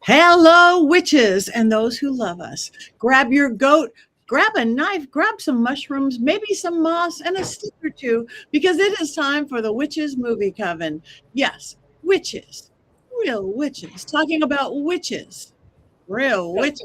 Hello, witches and those who love us. Grab your goat, grab a knife, grab some mushrooms, maybe some moss, and a stick or two, because it is time for the Witches Movie Coven. Yes, witches, real witches, talking about witches, real witches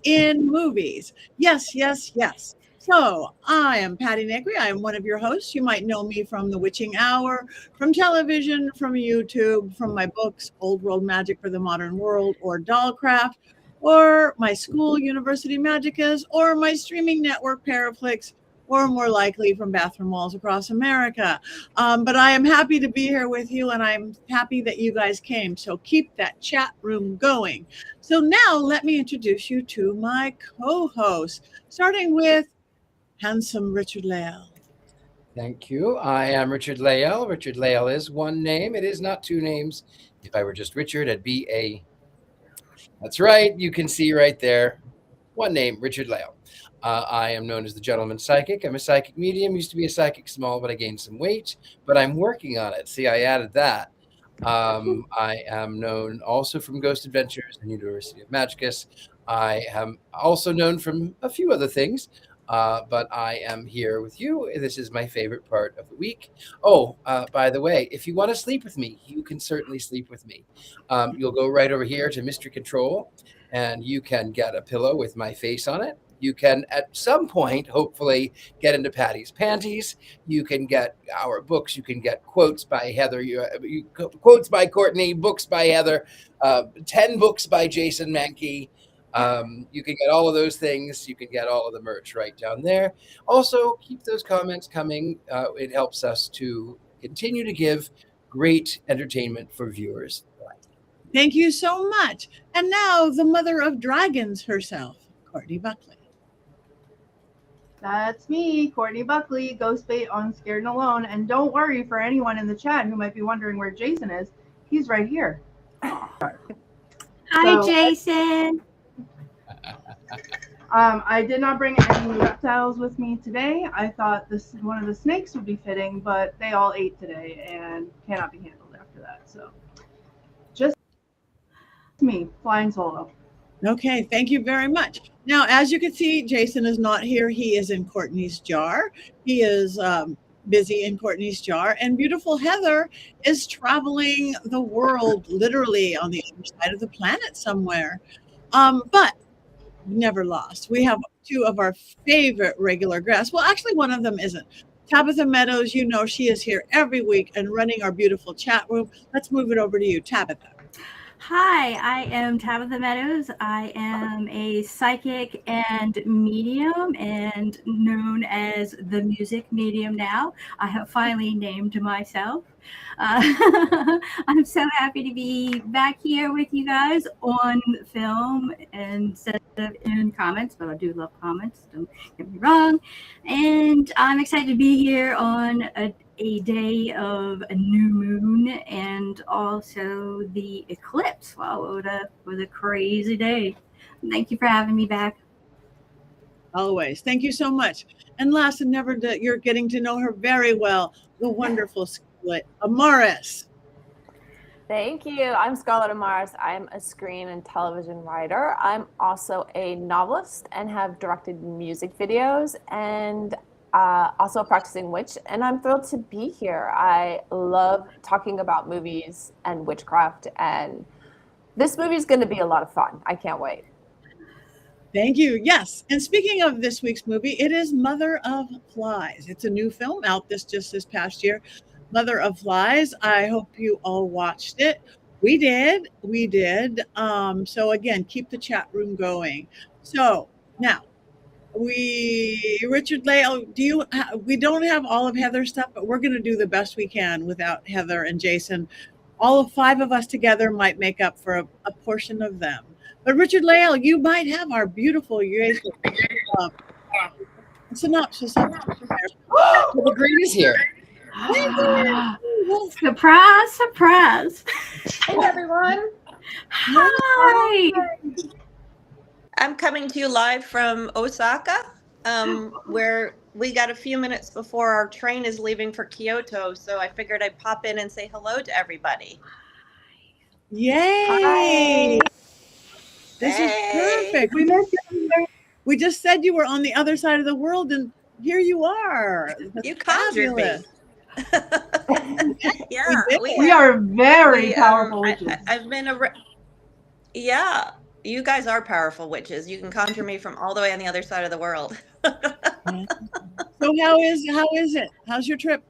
in movies. Yes, yes, yes. So, I am Patti Negri. I am one of your hosts. You might know me from The Witching Hour, from television, from YouTube, from my books, Old World Magic for the Modern World, or Dollcraft, or my school, University Magicas, or my streaming network, Paraflix, or more likely from bathroom walls across America. But I am happy to be here with you, and I'm happy that you guys came. So keep that chat room going. So now let me introduce you to my co-host, starting with handsome Richard-Lael. Thank you. I am Richard-Lael. Richard-Lael is one name. It is not two names. If I were just Richard, I'd be a... That's right. You can see right there. One name, Richard-Lael. I am known as the Gentleman Psychic. I'm a psychic medium. Used to be a psychic small, but I gained some weight. But I'm working on it. See, I added that. I am known also from Ghost Adventures and University of Magicus. I am also known from a few other things. But I am here with you. This is my favorite part of the week. Oh, by the way, if you want to sleep with me, you can certainly sleep with me. You'll go right over here to Mystery Control, and you can get a pillow with my face on it. You can, at some point, hopefully, get into Patty's panties. You can get our books. You can get quotes by Heather, quotes by Courtney, books by Heather, 10 books by Jason Mankey. You can get all of those things. You can get all of the merch right down there. Also, keep those comments coming. It helps us to continue to give great entertainment for viewers. Thank you so much. And now the mother of dragons herself, Courtney Buckley. That's me, Courtney Buckley, Ghost Bait on Scared and Alone. And don't worry, for anyone in the chat who might be wondering where Jason is, he's right here. Hi, Jason. I did not bring any reptiles with me today. I thought one of the snakes would be fitting, but they all ate today and cannot be handled after that. So just me, flying solo. Okay, thank you very much. Now, as you can see, Jason is not here. He is in Courtney's jar. He is busy in Courtney's jar. And beautiful Heather is traveling the world, literally on the other side of the planet somewhere. But never lost. We have two of our favorite regular guests. Well, actually, one of them isn't. Tabitha Meadows, you know, she is here every week and running our beautiful chat room. Let's move it over to you, Tabitha. Hi, I am Tabitha Meadows. I am a psychic and medium and known as the music medium now. I have finally named myself. I'm so happy to be back here with you guys on film instead of in comments, but I do love comments, don't get me wrong. And I'm excited to be here on a day of a new moon and also the eclipse. Wow, what a crazy day. Thank you for having me back. Always. Thank you so much. And last and never, you're getting to know her very well, the wonderful Scarlet Amaris. Thank you. I'm Scarlet Amaris. I'm a screen and television writer. I'm also a novelist and have directed music videos and also a practicing witch, and I'm thrilled to be here. I love talking about movies and witchcraft, and this movie is going to be a lot of fun. I can't wait. Thank you. Yes. And speaking of this week's movie, it is Mother of Flies. It's a new film out just this past year. Mother of Flies. I hope you all watched it. We did. So again, keep the chat room going. So now, Richard-Lael, we don't have all of Heather's stuff, but we're going to do the best we can without Heather and Jason. All of five of us together might make up for a portion of them. But Richard-Lael, you might have our beautiful synopsis. The green is here. Surprise, surprise. Hey, everyone. Hi. I'm coming to you live from Osaka, where we got a few minutes before our train is leaving for Kyoto. So I figured I'd pop in and say hello to everybody. Yay! Hi. This is perfect. We missed you. We just said you were on the other side of the world, and here you are. You conjured me. Yeah, We are very powerful witches. I've been yeah, you guys are powerful witches. You can conjure me from all the way on the other side of the world. So how is it? How's your trip?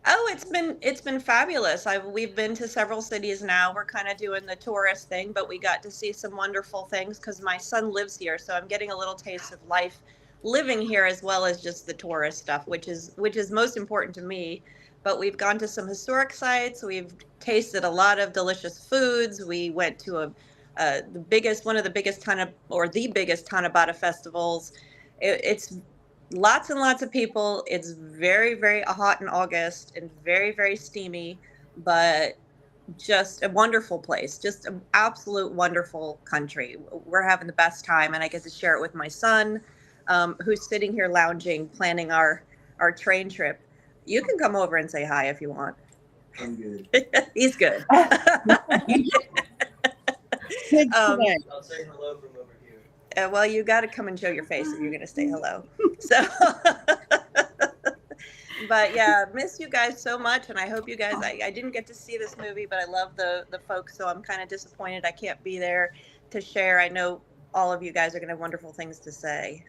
Oh, it's been fabulous. We've been to several cities now. We're kind of doing the tourist thing, but we got to see some wonderful things because my son lives here, so I'm getting a little taste of life living here as well as just the tourist stuff, which is most important to me. But we've gone to some historic sites. We've tasted a lot of delicious foods. We went to the biggest Tanabata festivals. It's lots and lots of people. It's very, very hot in August and very, very steamy, but just a wonderful place, just an absolute wonderful country. We're having the best time, and I get to share it with my son, who's sitting here lounging, planning our train trip. You can come over and say hi if you want. I'm good. He's good. I'll say hello from over here. Well, you got to come and show your face if you're going to say hello. So, but yeah, miss you guys so much. And I hope you guys, I didn't get to see this movie, but I love the folks. So I'm kind of disappointed I can't be there to share. I know all of you guys are going to have wonderful things to say.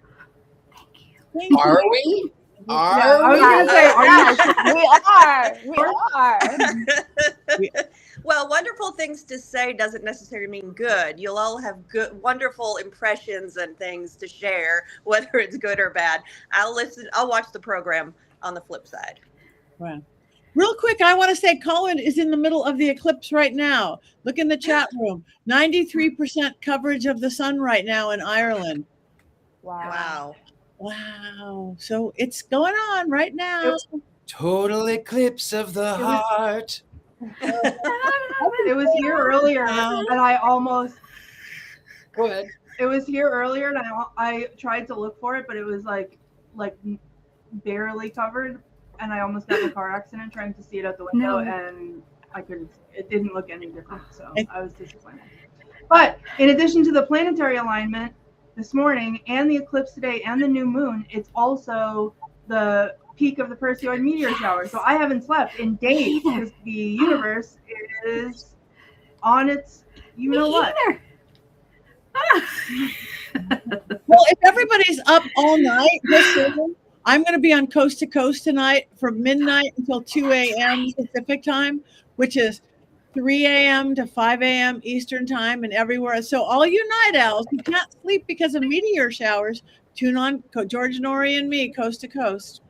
Thank you. Are we? I was going to say, We are. Well, wonderful things to say doesn't necessarily mean good. You'll all have good, wonderful impressions and things to share, whether it's good or bad. I'll watch the program on the flip side. Wow. Real quick, I want to say Colin is in the middle of the eclipse right now. Look in the chat room. 93% coverage of the sun right now in Ireland. Wow. Wow. So it's going on right now. Total eclipse of the heart. it was here earlier, and I almost. Go ahead. It was here earlier, and I tried to look for it, but it was like barely covered, and I almost got in a car accident trying to see it out the window, and I couldn't. It didn't look any different, so I was disappointed. But in addition to the planetary alignment this morning, and the eclipse today, and the new moon, it's also the peak of the Perseid meteor shower. So I haven't slept in days because the universe is on its what. Well, if everybody's up all night, I'm going to be on Coast to Coast tonight from midnight until 2 a.m. Pacific time, which is 3 a.m. to 5 a.m. Eastern time and everywhere. So all you night owls who can't sleep because of meteor showers, tune on George Norrie and me, Coast to Coast.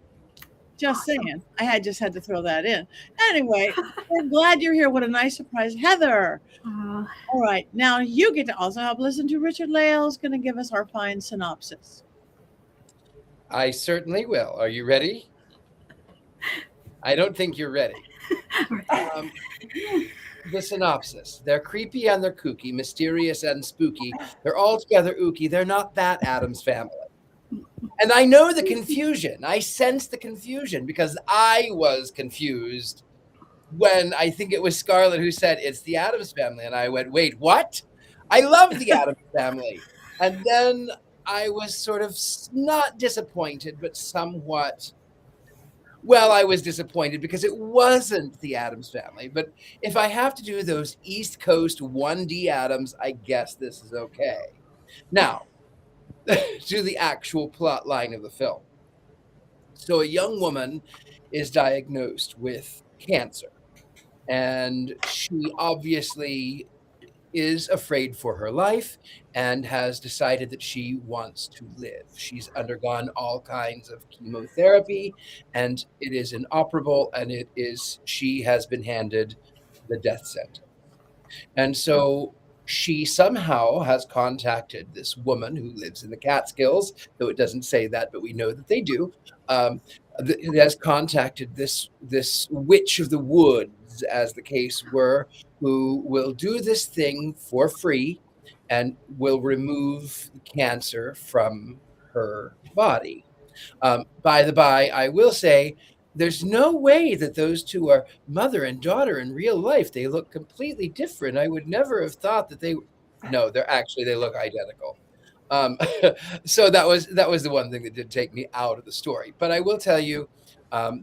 Just saying. I just had to throw that in. Anyway, we're glad you're here. What a nice surprise. Heather. All right. Now you get to also help listen to Richard-Lael is going to give us our fine synopsis. I certainly will. Are you ready? I don't think you're ready. The synopsis. They're creepy and they're kooky, mysterious and spooky. They're all together ooky. They're not that Addams family. And I know the confusion. I sense the confusion because I was confused when I think it was Scarlet who said it's the Addams family. And I went, wait, what? I love the Addams family. And then I was sort of not disappointed, but somewhat, well, I was disappointed because it wasn't the Addams family. But if I have to do those East Coast 1D Addams, I guess this is okay. Now, to the actual plot line of the film. So a young woman is diagnosed with cancer, and she obviously is afraid for her life and has decided that she wants to live. She's undergone all kinds of chemotherapy, and it is inoperable, and she has been handed the death sentence. And so she somehow has contacted this woman who lives in the Catskills, though it doesn't say that, but we know that they do. It has contacted this witch of the woods, as the case were, who will do this thing for free and will remove the cancer from her body. By the by, I will say, there's no way that those two are mother and daughter in real life. They look completely different. I would never have thought that they No, they look identical. So that was the one thing that did take me out of the story. But I will tell you,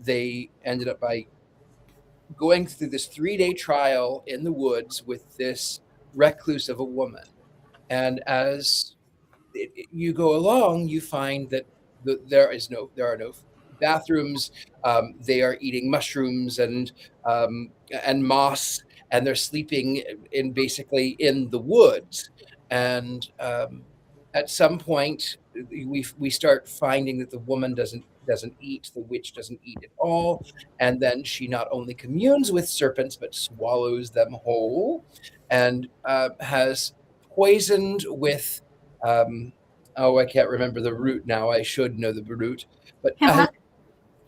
they ended up by going through this 3-day trial in the woods with this recluse of a woman. And as you go along, you find that there are no bathrooms. They are eating mushrooms and moss, and they're sleeping basically in the woods. And at some point, we start finding that the woman doesn't eat, the witch doesn't eat at all, and then she not only communes with serpents but swallows them whole, and has poisoned with I can't remember the root now. I should know the root, but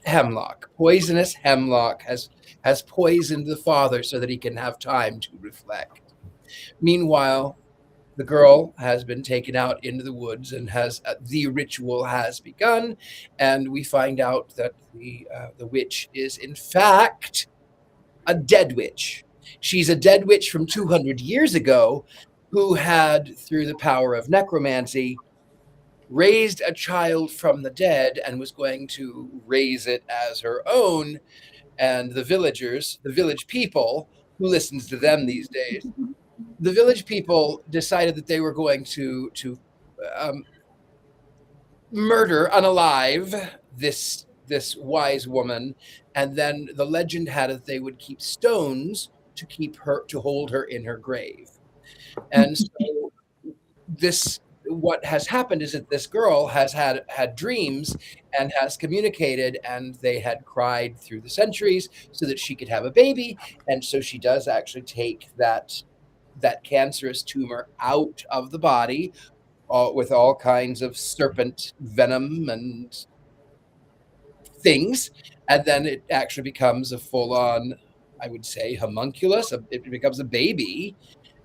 hemlock. Poisonous hemlock has poisoned the father so that he can have time to reflect. Meanwhile, the girl has been taken out into the woods, and the ritual has begun, and we find out that the witch is in fact a dead witch. She's a dead witch from 200 years ago who had, through the power of necromancy, raised a child from the dead and was going to raise it as her own. And the village people, who listens to them these days, the village people decided that they were going to murder, unalive this wise woman, and then the legend had it they would keep stones to hold her in her grave. And so what has happened is that this girl has had dreams and has communicated, and they had cried through the centuries so that she could have a baby. And so she does actually take that cancerous tumor out of the body, with all kinds of serpent venom and things, and then it actually becomes a full-on, I would say, homunculus. It becomes a baby,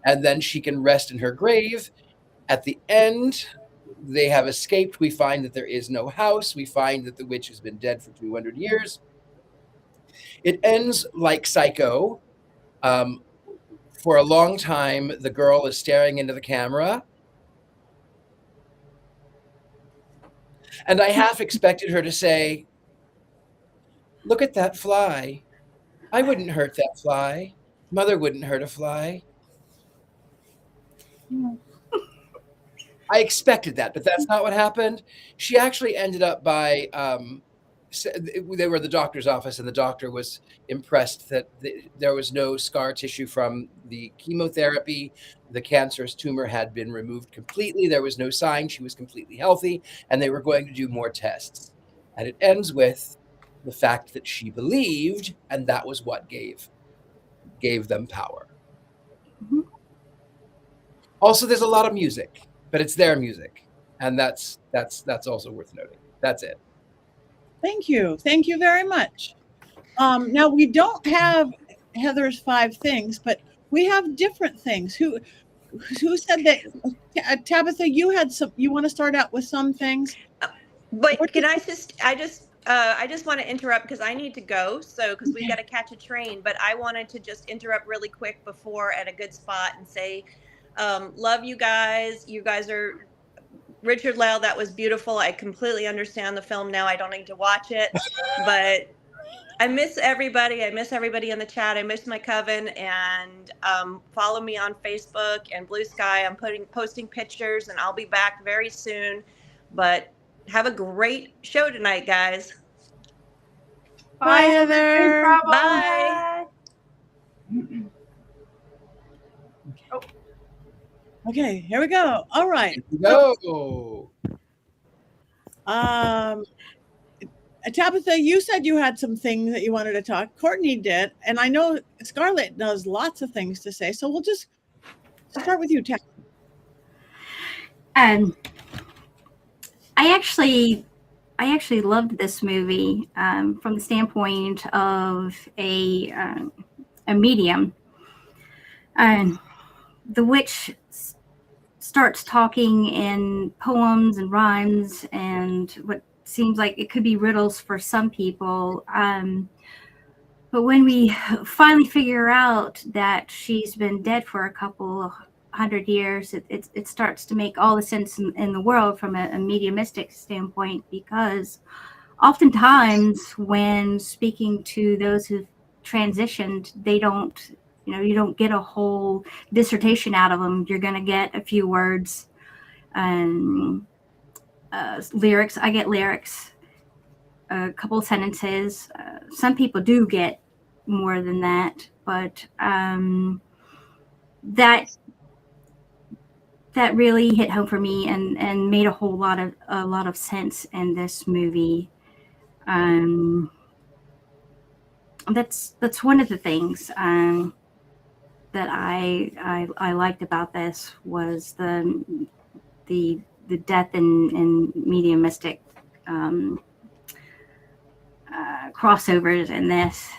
and then she can rest in her grave. At the end, they have escaped. We find that there is no house. We find that the witch has been dead for 200 years. It ends like Psycho. For a long time, the girl is staring into the camera. And I half expected her to say, "Look at that fly. I wouldn't hurt that fly. Mother wouldn't hurt a fly." I expected that, but that's not what happened. She actually ended up by, they were at the doctor's office, and the doctor was impressed that there was no scar tissue from the chemotherapy. The cancerous tumor had been removed completely. There was no sign. She was completely healthy, and they were going to do more tests. And it ends with the fact that she believed, and that was what gave them power. Mhm. Also, there's a lot of music, but it's their music, and that's also worth noting. That's it. Thank you very much. Now we don't have Heather's 5 things, but we have different things. Who said that? Tabitha, you had some. You want to start out with some things? But can I just want to interrupt because I need to go. So, because we got to catch a train, but I wanted to just interrupt really quick before at a good spot and say, love you guys. You guys are Richard-Lael. That was beautiful. I completely understand the film now. I don't need to watch it, but I miss everybody. I miss everybody in the chat. I miss my coven, and follow me on Facebook and Blue Sky. I'm posting pictures, and I'll be back very soon. But have a great show tonight, guys. Bye, Heather. Bye. Okay, here we go. All right. Here we go. Tabitha, you said you had some things that you wanted to talk. Courtney did, and I know Scarlet does lots of things to say. So we'll just start with you, Tabitha. I actually loved this movie from the standpoint of a medium. And the witch starts talking in poems and rhymes and what seems like it could be riddles for some people. But when we finally figure out that she's been dead for a couple 100 years, it starts to make all the sense in the world from a mediumistic standpoint, because oftentimes when speaking to those who've transitioned, they don't, you don't get a whole dissertation out of them. You're going to get a few words and lyrics. I get lyrics, a couple sentences. Some people do get more than that, but that really hit home for me and made a lot of sense in this movie. That's one of the things that I liked about this, was the death and mediumistic crossovers in this.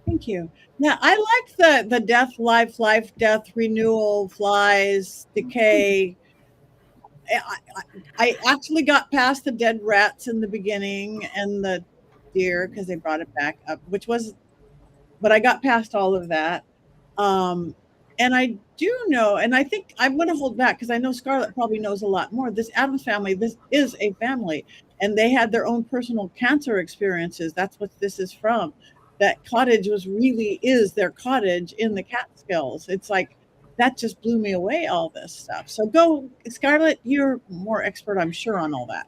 Thank you. Yeah, I liked the death, life, death, renewal, flies, decay. I actually got past the dead rats in the beginning and the deer, because they brought it back up, but I got past all of that. And I do know, and I think I'm going to hold back because I know Scarlett probably knows a lot more. This Adams family, this is a family, and they had their own personal cancer experiences. That's what this is from. That cottage really is their cottage in the Catskills. It's like, that just blew me away, all this stuff. So go, Scarlett, you're more expert, I'm sure, on all that.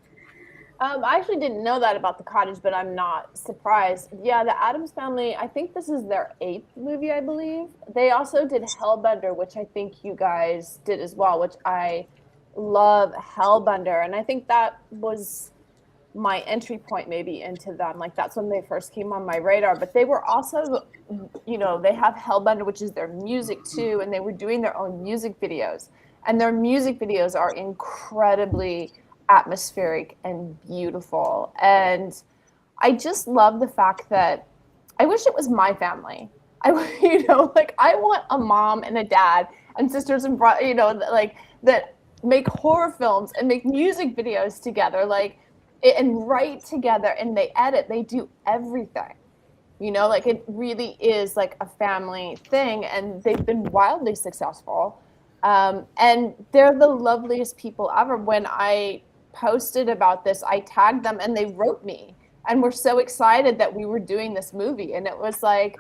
I actually didn't know that about the cottage, but I'm not surprised. Yeah, the Addams Family, I think this is their 8th movie, I believe. They also did Hellbender, which I think you guys did as well, which I love Hellbender. And I think that was my entry point maybe into them. Like, that's when they first came on my radar. But they were also, they have Hellbender, which is their music too, and they were doing their own music videos. And their music videos are incredibly atmospheric and beautiful. And I just love the fact that I wish it was my family. I want a mom and a dad and sisters and that make horror films and make music videos together, and write together, and they edit, they do everything. It really is like a family thing, and they've been wildly successful. And they're the loveliest people ever. When I posted about this, I tagged them and they wrote me and were so excited that we were doing this movie. And it was like,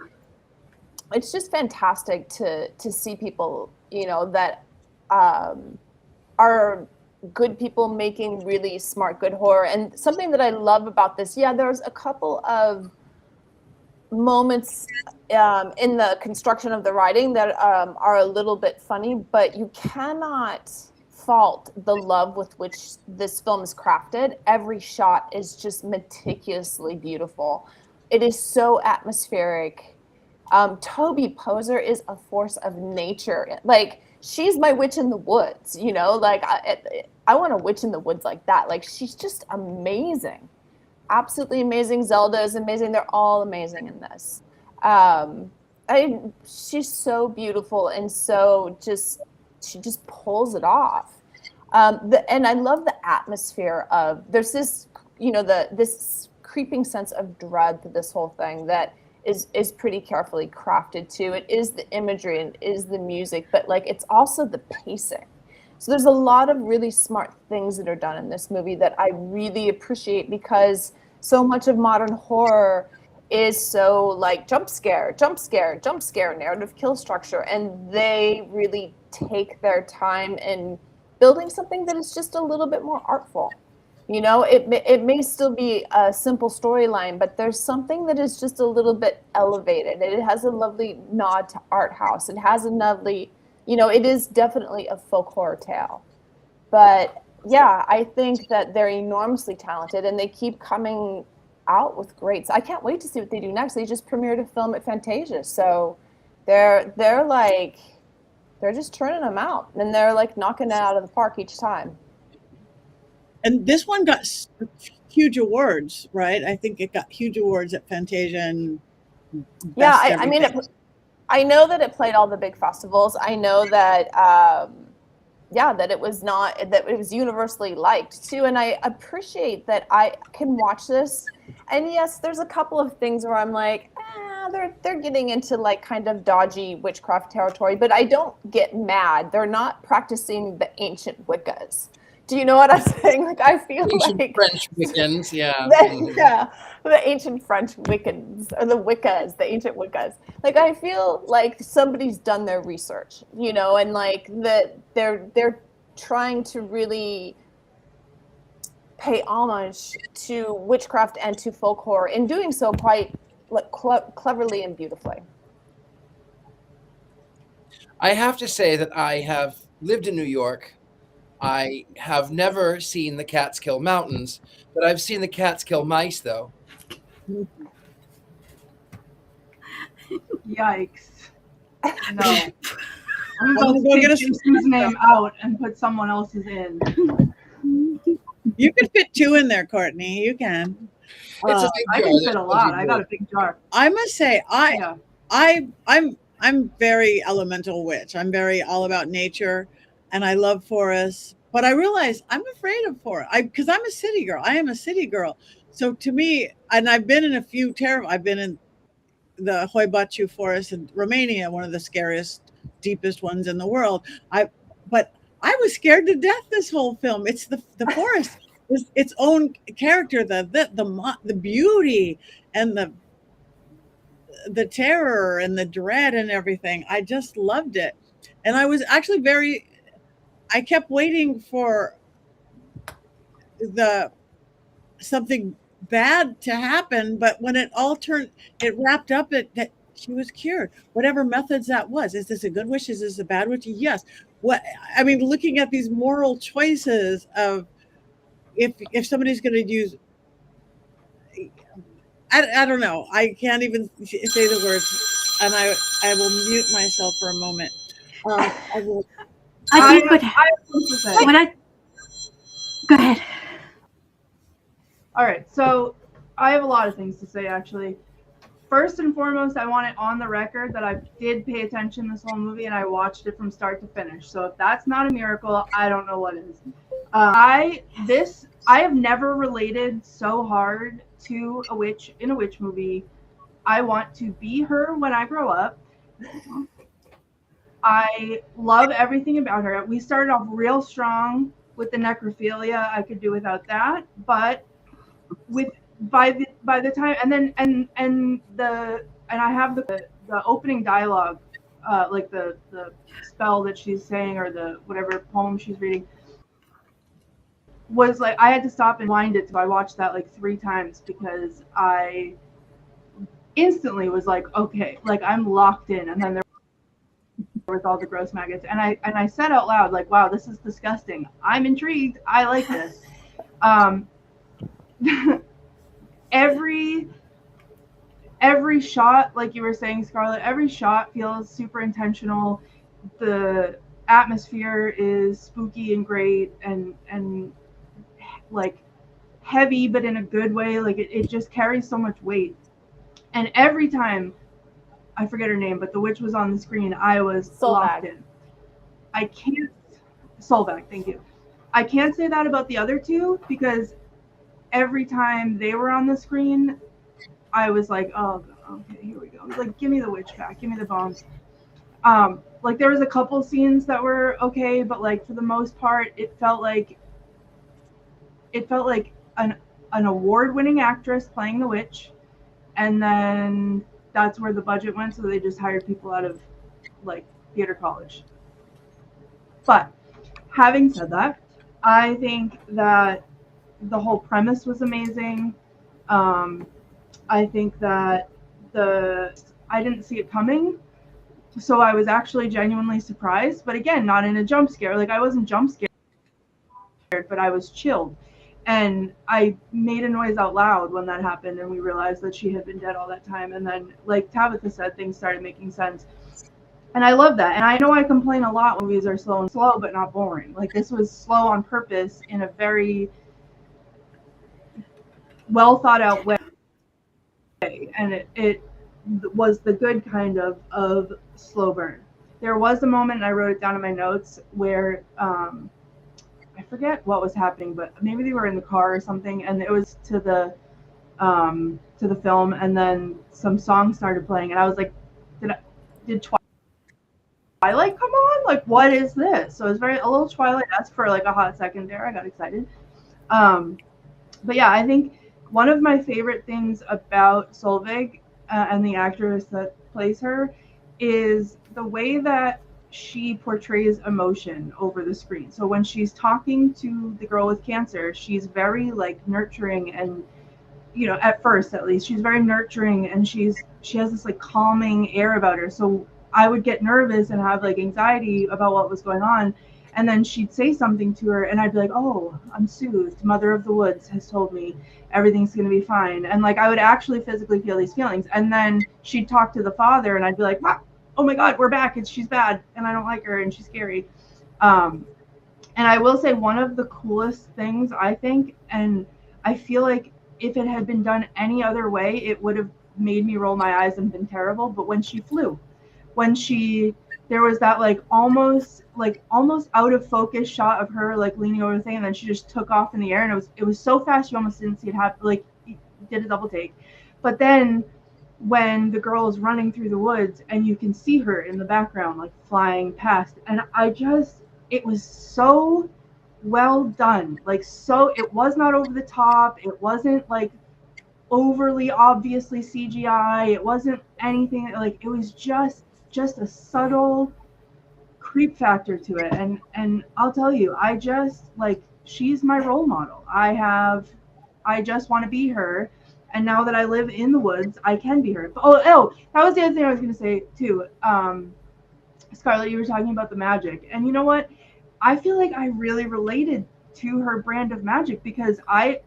it's just fantastic to see people, that are good people making really smart, good horror. And something that I love about this, there's a couple of moments in the construction of the writing that are a little bit funny, but you cannot fault the love with which this film is crafted. Every shot is just meticulously beautiful. It is so atmospheric. Toby Poser is a force of nature. She's my witch in the woods, I want a witch in the woods like that. She's just amazing. Absolutely amazing. Zelda is amazing. They're all amazing in this. She's so beautiful, and she just pulls it off. And I love the atmosphere of, there's this, this creeping sense of dread to this whole thing that is pretty carefully crafted too. It is the imagery and it is the music, but it's also the pacing. So there's a lot of really smart things that are done in this movie that I really appreciate, because so much of modern horror is so jump scare, narrative kill structure. And they really take their time in building something that is just a little bit more artful. It may still be a simple storyline, but there's something that is just a little bit elevated. It has a lovely nod to art house. It has a lovely, it is definitely a folk horror tale. But yeah, I think that they're enormously talented, and they keep coming out with greats. I can't wait to see what they do next. They just premiered a film at Fantasia, so they're just turning them out, and they're knocking it out of the park each time. And this one got huge awards, right? I think it got huge awards at Fantasia and I mean, I know that it played all the big festivals. I know that that it was universally liked too. And I appreciate that I can watch this. And yes, there's a couple of things where I'm like, yeah, they're getting into like kind of dodgy witchcraft territory, but I don't get mad. They're not practicing the ancient Wiccas. Do you know what I'm saying? Like, I feel Ancient like French Wiccans, yeah. yeah, the ancient French Wiccans or the Wiccas, the ancient Wiccas. Like, I feel like somebody's done their research, you know, and like they're trying to really pay homage to witchcraft and to folk horror, in doing so quite like cleverly and beautifully. I have to say that I have lived in New York. I have never seen the Catskill Mountains, but I've seen the Catskill mice, though. Yikes. No. I'm Well, about to go take get us Jason's name out and put someone else's in. You can fit 2 in there, Courtney. You can. It's a I big can jar. fit a lot. I got a big jar. I must say, Yeah. I'm very elemental witch. I'm very all about nature, and I love forests. But I realize I'm afraid of forest. Because I'm a city girl. I am a city girl. So to me, and I've been in a few I've been in the Hoibachu forest in Romania, one of the scariest, deepest ones in the world. But I was scared to death this whole film. It's the forest, its own character, the beauty and the terror and the dread and everything. I just loved it. And I was actually I kept waiting for something bad to happen, but when it wrapped up that she was cured, whatever methods that was. Is this a good witch? Is this a bad witch? Yes. Looking at these moral choices of if somebody's going to use, I don't know. I can't even say the words, and I will mute myself for a moment. I think go ahead. All right, so I have a lot of things to say, actually. First and foremost, I want it on the record that I did pay attention this whole movie and I watched it from start to finish. So if that's not a miracle, I don't know what is. I have never related so hard to a witch in a witch movie. I want to be her when I grow up. I love everything about her. We started off real strong with the necrophilia. I could do without that, but by the time and I have the opening dialogue, like the spell that she's saying or the whatever poem she's reading, was like I had to stop and wind it. So I watched that like 3 times because I instantly was like, okay, like I'm locked in. And then there was all the gross maggots, and I said out loud, like, wow, this is disgusting. I'm intrigued. I like this. Every shot, like you were saying, Scarlett, every shot feels super intentional. The atmosphere is spooky and great and like heavy, but in a good way. Like it just carries so much weight. And every time, I forget her name, but the witch was on the screen, I was locked in. I can't, Solveig, thank you. I can't say that about the other 2 because every time they were on the screen, I was like, oh, okay, here we go. Like, give me the witch back, give me the bones. Like there was a couple scenes that were okay, but like for the most part, it felt like an award-winning actress playing the witch, and then that's where the budget went, so they just hired people out of like theater college. But having said that, I think that the whole premise was amazing. I think that I didn't see it coming, so I was actually genuinely surprised, but again, not in a jump scare. Like I wasn't jump scared, but I was chilled. And I made a noise out loud when that happened, and we realized that she had been dead all that time. And then, like Tabitha said, things started making sense. And I love that. And I know I complain a lot when movies are slow, but not boring. Like this was slow on purpose in a very well thought out way. And it was the good kind of slow burn. There was a moment, and I wrote it down in my notes, where I forget what was happening, but maybe they were in the car or something, and it was to the to the film, and then some songs started playing, and I was like, did Twilight come on? Like, what is this? So it was a little Twilight-esque for like a hot second there. I got excited. But yeah, I think one of my favorite things about Solveig and the actress that plays her is the way that she portrays emotion over the screen. So when she's talking to the girl with cancer, she's very like nurturing, and at first at least she's very nurturing, and she has this like calming air about her. So I would get nervous and have like anxiety about what was going on, and then she'd say something to her, and I'd be like, oh, I'm soothed. Mother of the Woods has told me everything's going to be fine. And like I would actually physically feel these feelings. And then she'd talk to the father, and I'd be like, oh my God, we're back. She's bad, and I don't like her, and she's scary. And I will say one of the coolest things, I think, and I feel like if it had been done any other way, it would have made me roll my eyes and been terrible. But when she flew, there was that like almost out of focus shot of her like leaning over the thing, and then she just took off in the air, and it was so fast you almost didn't see it happen. Like, you did a double take. But then when the girl is running through the woods and you can see her in the background like flying past, and it was so well done. Like, so it was not over the top, it wasn't like overly obviously CGI, it wasn't anything, like it was just a subtle creep factor to it. And I'll tell you, I just like, she's my role model. I just want to be her. And now that I live in the woods, I can be her. Oh, that was the other thing I was going to say too. Scarlett, you were talking about the magic. And you know what? I feel like I really related to her brand of magic, because I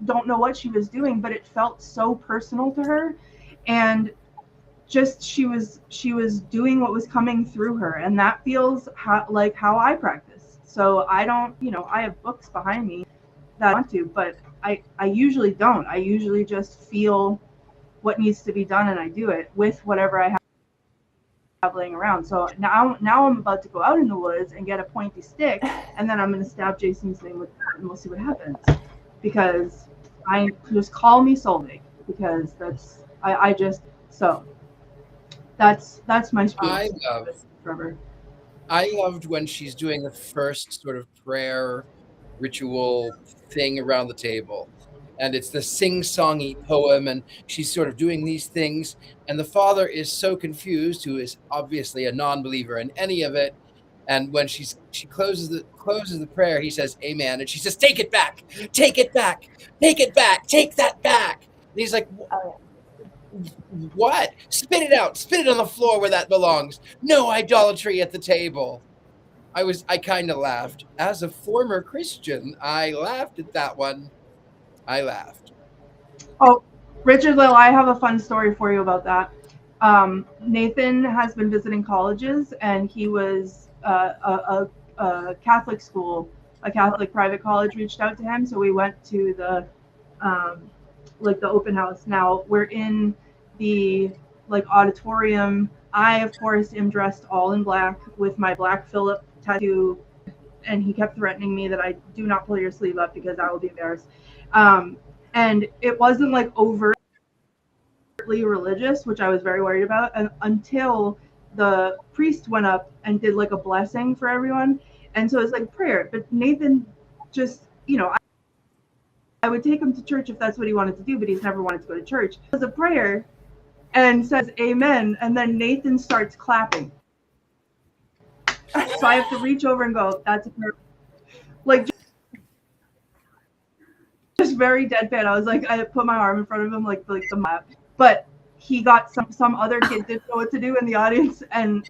don't know what she was doing, but it felt so personal to her. And just she was doing what was coming through her. And that feels like how I practice. So I don't, I have books behind me that I want to, but I usually don't. I usually just feel what needs to be done, and I do it with whatever I have laying around. So now I'm about to go out in the woods and get a pointy stick, and then I'm going to stab Jason's thing with that, and we'll see what happens. Because I just call me Solveig, because that's my spiel. I loved when she's doing the first sort of prayer ritual thing around the table, and it's the sing-songy poem, and she's sort of doing these things, and the father is so confused, who is obviously a non-believer in any of it. And when she closes the prayer, he says amen, and she says, take it back, take it back, take it back, take that back. And he's like, what? Spit it out, spit it on the floor where that belongs. No idolatry at the table. I kind of laughed. As a former Christian, I laughed at that one. I laughed. Oh, Richard-Lael, I have a fun story for you about that. Nathan has been visiting colleges, and he was a Catholic school, a Catholic private college reached out to him. So we went to the open house. Now we're in the auditorium. I, of course, am dressed all in black with my Black Phillip tattoo, and he kept threatening me that I do not pull your sleeve up because I will be embarrassed. And it wasn't like overtly religious, which I was very worried about, until the priest went up and did like a blessing for everyone. And so it's like prayer. But Nathan just, I would take him to church if that's what he wanted to do, but he's never wanted to go to church. It was a prayer and says amen, and then Nathan starts clapping. So I have to reach over and go, that's a prayer. Like, just very deadpan. I was like, I put my arm in front of him like the map. But he got some other kid didn't know what to do in the audience, and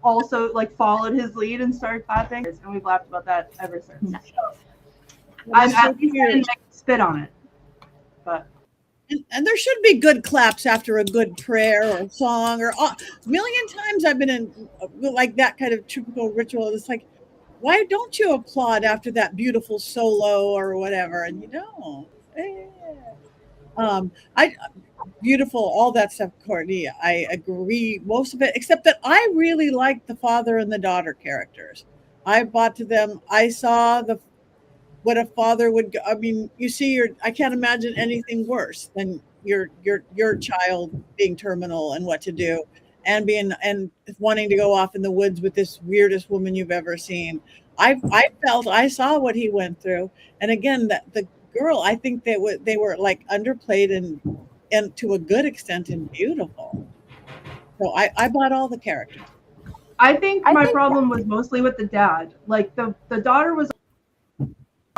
also followed his lead and started clapping. And we've laughed about that ever since. Nice. So I'm at least going to spit on it. But and there should be good claps after a good prayer or song, or a million times I've been in like that kind of typical ritual. It's like, why don't you applaud after that beautiful solo or whatever? And you don't. Beautiful, all that stuff, Courtney. I agree most of it, except that I really like the father and the daughter characters. I bought to them. I saw what a father would. I mean, you see, I can't imagine anything worse than your child being terminal and what to do, and wanting to go off in the woods with this weirdest woman you've ever seen. I saw what he went through, and again, that the girl, I think they were like underplayed and to a good extent and beautiful. So I bought all the characters. I think my problem was mostly with the dad. Like the daughter was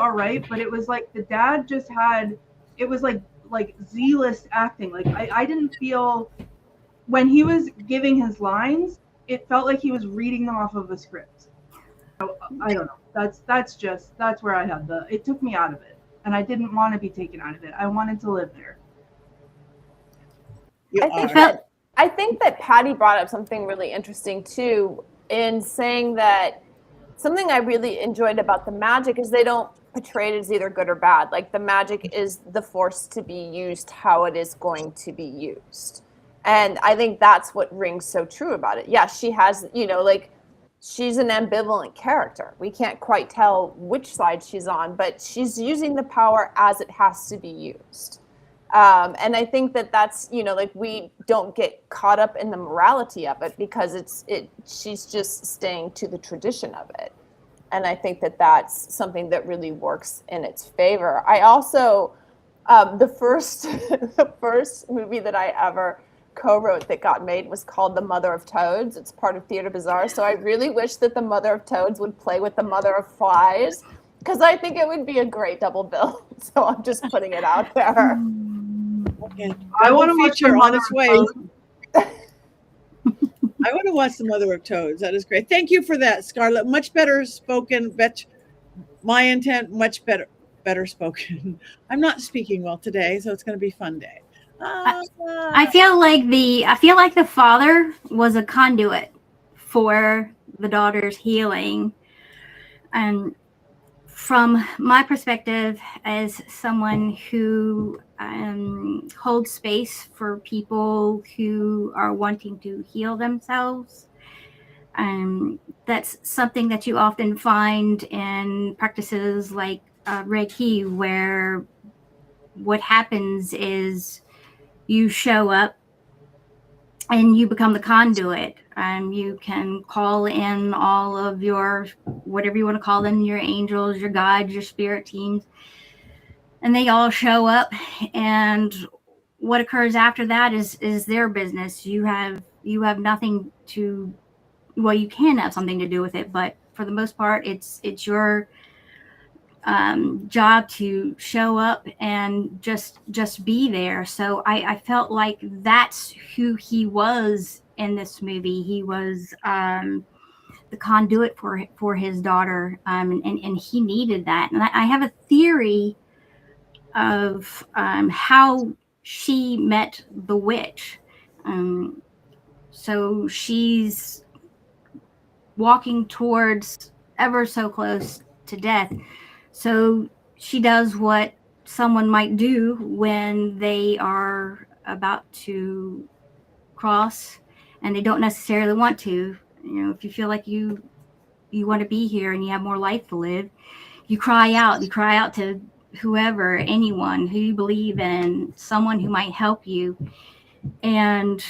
all right, but it was like the dad just had, it was like Z-list acting. Like I didn't feel, when he was giving his lines, it felt like he was reading them off of a script. So, I don't know. That's where I had it took me out of it, and I didn't want to be taken out of it. I wanted to live there. I think that Patti brought up something really interesting too, in saying that something I really enjoyed about the magic is they don't portray it as either good or bad. Like the magic is the force to be used how it is going to be used. And I think that's what rings so true about it. Yeah, she has, like, she's an ambivalent character. We can't quite tell which side she's on, but she's using the power as it has to be used. And I think that's, like, we don't get caught up in the morality of it because she's just staying to the tradition of it. And I think that's something that really works in its favor. I also, the first movie that I ever co-wrote that got made was called The Mother of Toads. It's part of Theater Bizarre. So I really wish that the Mother of Toads would play with the Mother of Flies, because I think it would be a great double bill. So I'm just putting it out there. Okay. I want to watch her the on Mother its of way. Toads. I want to watch The Mother of Toads. That is great. Thank you for that, Scarlett. Much better spoken. My intent, much better spoken. I'm not speaking well today, so it's going to be a fun day. I feel like the father was a conduit for the daughter's healing. And from my perspective, as someone who holds space for people who are wanting to heal themselves, that's something that you often find in practices like Reiki, where what happens is you show up and you become the conduit. You can call in all of your, whatever you want to call them, your angels, your guides, your spirit teams, and they all show up. And what occurs after that is their business. You have nothing to, well, you can have something to do with it, but for the most part, it's your job to show up and just be there. So I felt like that's who he was in this movie. He was the conduit for his daughter, and he needed that. And I have a theory of how she met the witch. So she's walking towards ever so close to death. So she does what someone might do when they are about to cross and they don't necessarily want to. If you feel like you want to be here and you have more life to live, you cry out to whoever, anyone who you believe in, someone who might help you. And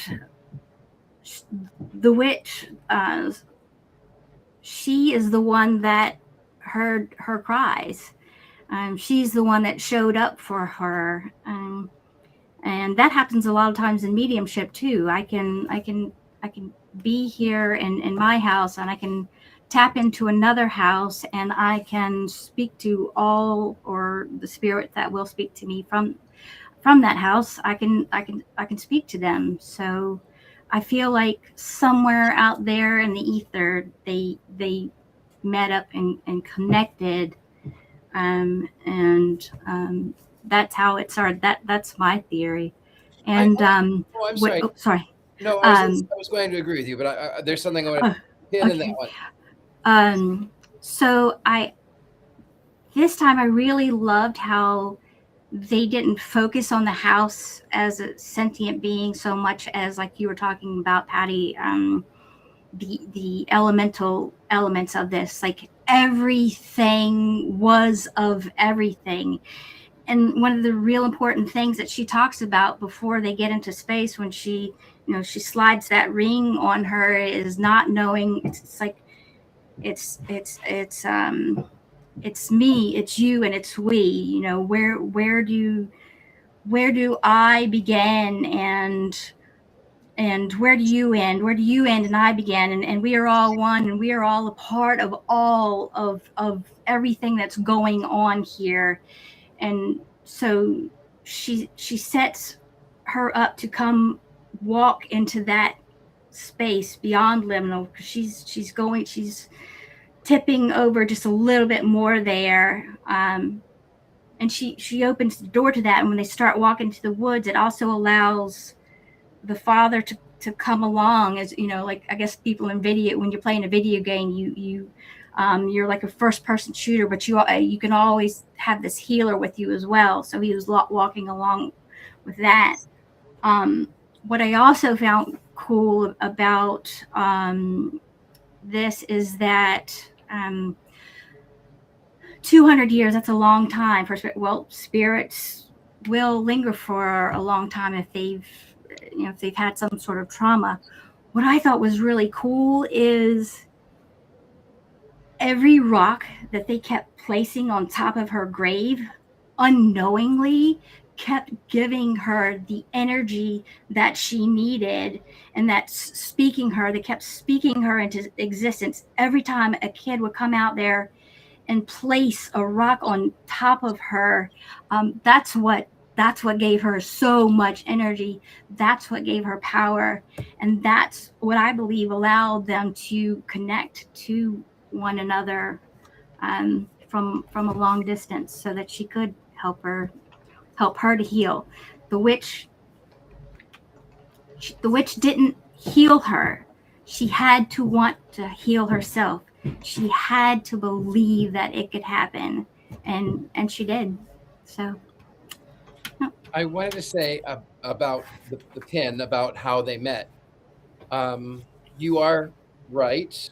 the witch, she is the one that heard her cries. She's the one that showed up for her, and that happens a lot of times in mediumship too. I can be here in my house, and I can tap into another house, and I can speak to all, or the spirit that will speak to me from that house. I can speak to them. So I feel like somewhere out there in the ether, they met up and connected, and that's how it started. That's my theory. And I'm sorry. Sorry. No, I was going to agree with you, but there's something I want to pin in that one. So this time I really loved how they didn't focus on the house as a sentient being so much as, like you were talking about, Patti, the elemental elements of this. Like everything was of everything. And one of the real important things that she talks about before they get into space, when she, she slides that ring on her, is not knowing. It's like it's me, it's you, and it's we. Where do I begin, and where do you end? Where do you end and I begin? And we are all one, and we are all a part of all of everything that's going on here. And so she sets her up to come walk into that space beyond liminal. She's tipping over just a little bit more there. And she opens the door to that. And when they start walking to the woods, it also allows the father to come along, as like, I guess people in video, when you're playing a video game, you're like a first person shooter, but you can always have this healer with you as well. So he was walking along with that. What I also found cool about this is that 200 years, that's a long time for spirits will linger for a long time if they've had some sort of trauma. What I thought was really cool is every rock that they kept placing on top of her grave unknowingly kept giving her the energy that she needed, and that's speaking her. They kept speaking her into existence. Every time a kid would come out there and place a rock on top of her, that's what gave her so much energy. That's what gave her power, and that's what I believe allowed them to connect to one another from a long distance, so that she could help her to heal. The witch didn't heal her. She had to want to heal herself. She had to believe that it could happen, and she did. So I wanted to say about the pin, about how they met. You are right.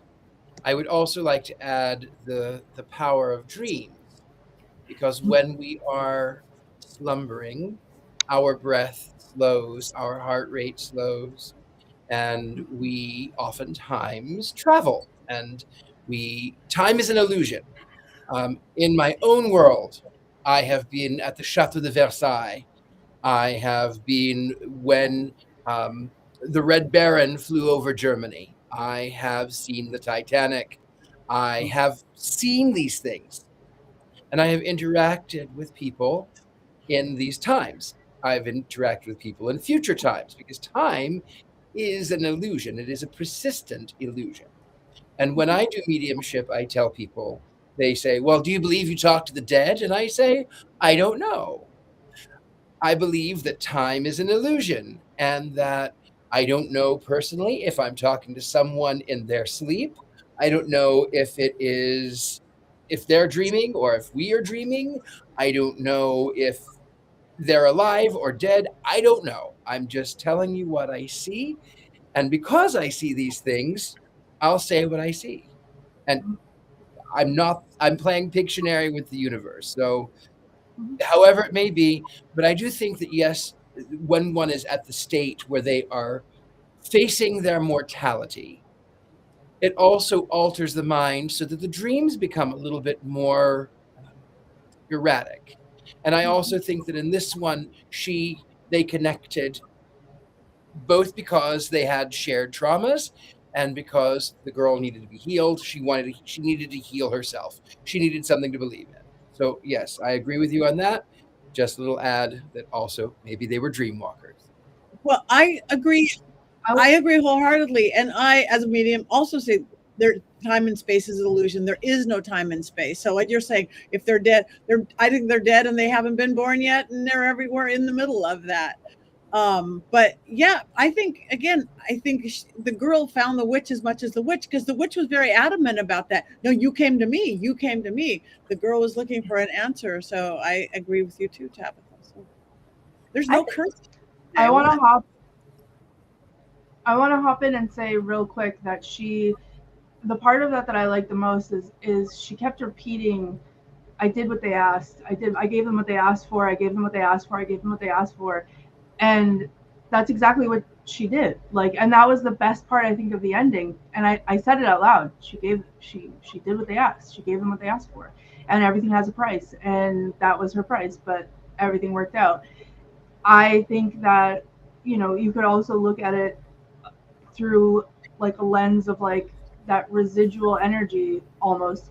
I would also like to add the power of dreams, because when we are slumbering, our breath slows, our heart rate slows, and we oftentimes travel. And time is an illusion. In my own world, I have been at the Chateau de Versailles. I have been when the Red Baron flew over Germany. I have seen the Titanic. I have seen these things, and I have interacted with people in these times. I've interacted with people in future times, because time is an illusion. It is a persistent illusion. And when I do mediumship, I tell people, they say, well, do you believe you talk to the dead? And I say, I don't know. I believe that time is an illusion, and that I don't know personally if I'm talking to someone in their sleep. I don't know if they're dreaming or if we are dreaming. I don't know if they're alive or dead. I don't know. I'm just telling you what I see. And because I see these things, I'll say what I see. And I'm playing Pictionary with the universe. So however it may be, but I do think that, yes, when one is at the state where they are facing their mortality, it also alters the mind so that the dreams become a little bit more erratic. And I also think that in this one, they connected both because they had shared traumas and because the girl needed to be healed. She needed to heal herself. She needed something to believe in. So yes, I agree with you on that. Just a little add that also maybe they were dream walkers. Well, I agree. I agree wholeheartedly. And I, as a medium, also say time and space is an illusion. There is no time and space. So what you're saying, if they're dead, I think they're dead and they haven't been born yet, and they're everywhere in the middle of that. But yeah, I think the girl found the witch as much as the witch, because the witch was very adamant about that. No, you came to me. You came to me. The girl was looking for an answer. So I agree with you too, Tabitha. So there's no curse. I want to I want to hop in and say real quick that the part of that I like the most is she kept repeating, I did what they asked. I gave them what they asked for. I gave them what they asked for. I gave them what they asked for. And that's exactly what she did. Like, and that was the best part, I think, of the ending. And I said it out loud. She did what they asked. She gave them what they asked for. And everything has a price. And that was her price, but everything worked out. I think that, you could also look at it through like a lens of like that residual energy almost.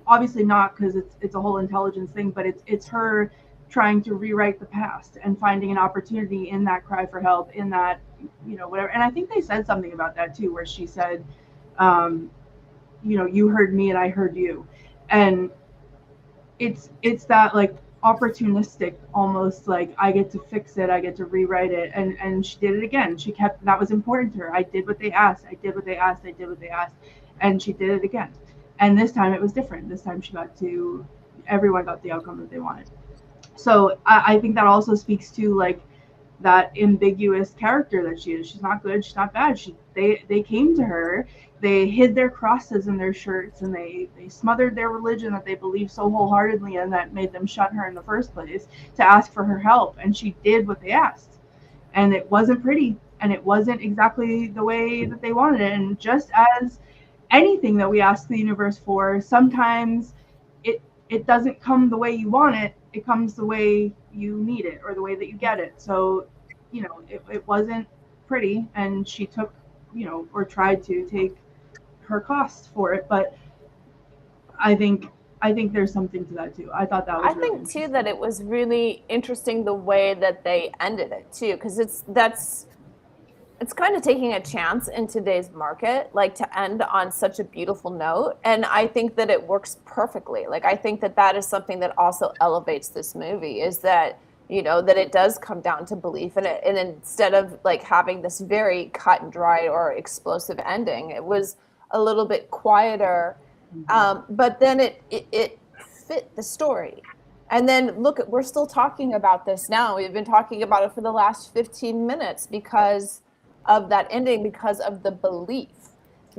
Obviously not, because it's a whole intelligence thing, but it's her trying to rewrite the past and finding an opportunity in that cry for help, in that, whatever. And I think they said something about that too, where she said, you heard me and I heard you. And it's that like opportunistic, almost like I get to fix it, I get to rewrite it. And she did it again. She kept, that was important to her. I did what they asked. I did what they asked. I did what they asked. And she did it again. And this time it was different. This time everyone got the outcome that they wanted. So I think that also speaks to like that ambiguous character that she is. She's not good. She's not bad. They came to her. They hid their crosses in their shirts, and they smothered their religion that they believed so wholeheartedly in, that made them shun her in the first place, to ask for her help. And she did what they asked. And it wasn't pretty, and it wasn't exactly the way that they wanted it. And just as anything that we ask the universe for, sometimes it doesn't come the way you want it. It comes the way you need it, or the way that you get it. So, it wasn't pretty, and she took, or tried to take her costs for it. But I think there's something to that too. I thought that was. I think too that it was really interesting the way that they ended it too, because it's kind of taking a chance in today's market, like to end on such a beautiful note. And I think that it works perfectly. Like, I think that is something that also elevates this movie, is that, that it does come down to belief. And instead of like having this very cut and dry or explosive ending, it was a little bit quieter. But then it fit the story. And then look, we're still talking about this now. We've been talking about it for the last 15 minutes because of that ending, because of the belief,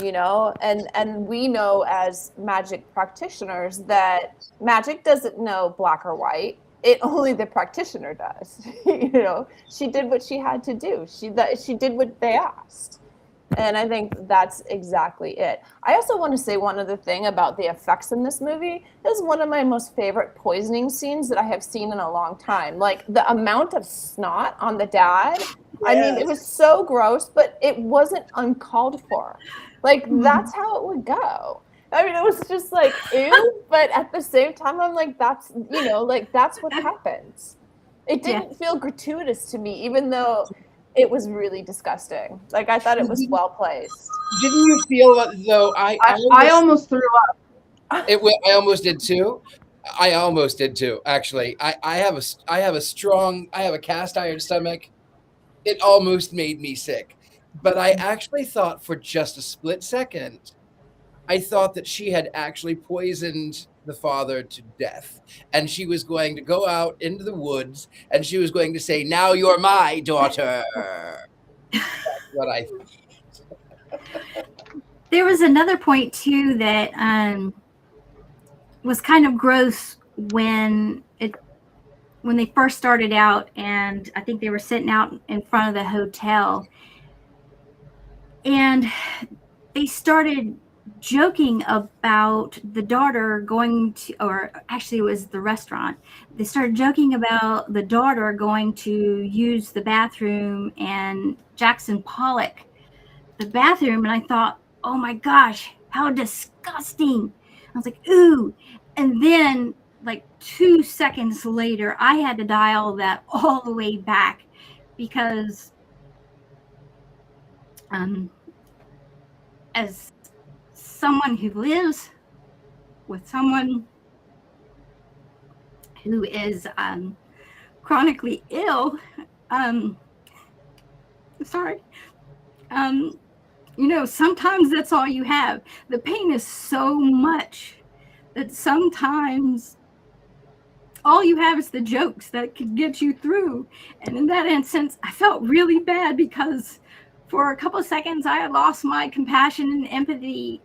and we know as magic practitioners that magic doesn't know black or white. It only the practitioner does. She did what she had to do. She did what they asked. And I think that's exactly it. I also want to say one other thing about the effects in this movie. This is one of my most favorite poisoning scenes that I have seen in a long time. Like, the amount of snot on the dad. Yes. I mean, it was so gross, but it wasn't uncalled for. Like, that's how it would go. I mean, it was just like, ew, but at the same time, I'm like, that's what happens. It didn't feel gratuitous to me, even though it was really disgusting. Like, I thought it was well placed. Didn't you feel though? I almost threw up. I almost did too. Actually, I have a cast iron stomach. It almost made me sick, but I actually thought for just a split second, I thought that she had actually poisoned the father to death, and she was going to go out into the woods and she was going to say, "Now you're my daughter." That's what I thought. There was another point too that was kind of gross when they first started out, and I think they were sitting out in front of the hotel, and they started joking about the daughter going to, or actually it was the restaurant. They started joking about the daughter going to use the bathroom and Jackson Pollock the bathroom. And I thought, oh my gosh, how disgusting. I was like, ooh. And then like 2 seconds later, I had to dial that all the way back, because as someone who lives with someone who is chronically ill, sometimes that's all you have. The pain is so much that sometimes all you have is the jokes that could get you through. And in that instance, I felt really bad, because for a couple of seconds, I lost my compassion and empathy.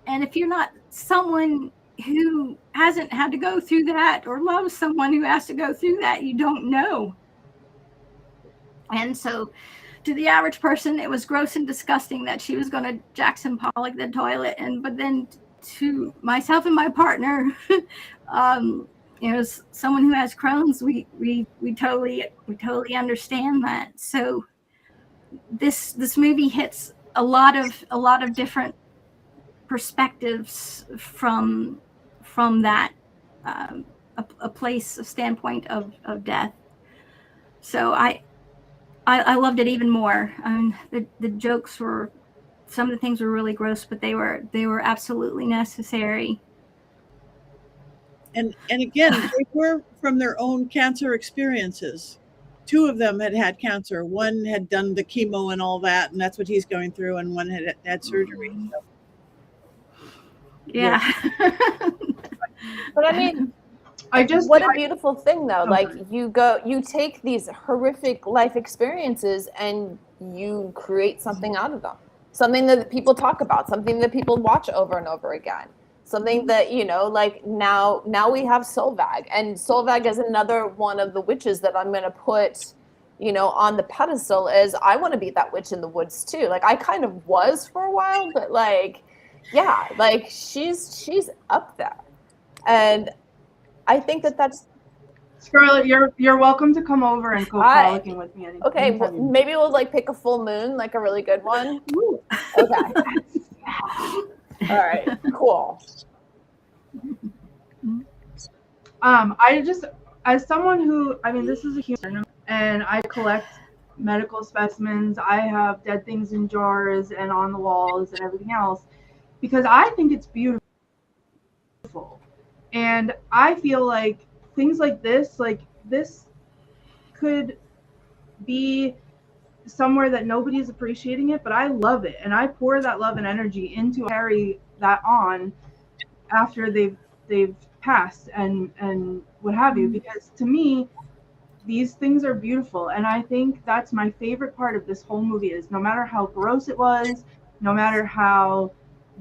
And if you're not someone who hasn't had to go through that or loves someone who has to go through that, you don't know. And so to the average person, it was gross and disgusting that she was going to Jackson Pollock the toilet. But then to myself and my partner, someone who has Crohn's, we totally understand that. So this movie hits a lot of different perspectives from that a standpoint of death. So I loved it even more. The jokes were, some of the things were really gross, but they were absolutely necessary. And again, they were from their own cancer experiences. 2 of them had cancer. One had done the chemo and all that, and that's what he's going through, and one had surgery. So. Yeah. But I mean, what a beautiful thing though. Like you take these horrific life experiences and you create something out of them. Something that people talk about, something that people watch over and over again. Something that, like now we have Solvag, and Solvag is another one of the witches that I'm going to put, on the pedestal. Is I want to be that witch in the woods too. Like I kind of was for a while, but yeah, like she's up there. And I think that's Scarlet, you're welcome to come over and go frolicking with me. Okay, well, maybe we'll pick a full moon, like a really good one. Ooh. Okay. All right, cool. I just, as someone who, this is a human, and I collect medical specimens. I have dead things in jars and on the walls and everything else, because I think it's beautiful. And I feel like things like this could be somewhere that nobody's appreciating it, but I love it, and I pour that love and energy into carry that on after they've passed and what have you, because to me these things are beautiful. And I think that's my favorite part of this whole movie, is no matter how gross it was, no matter how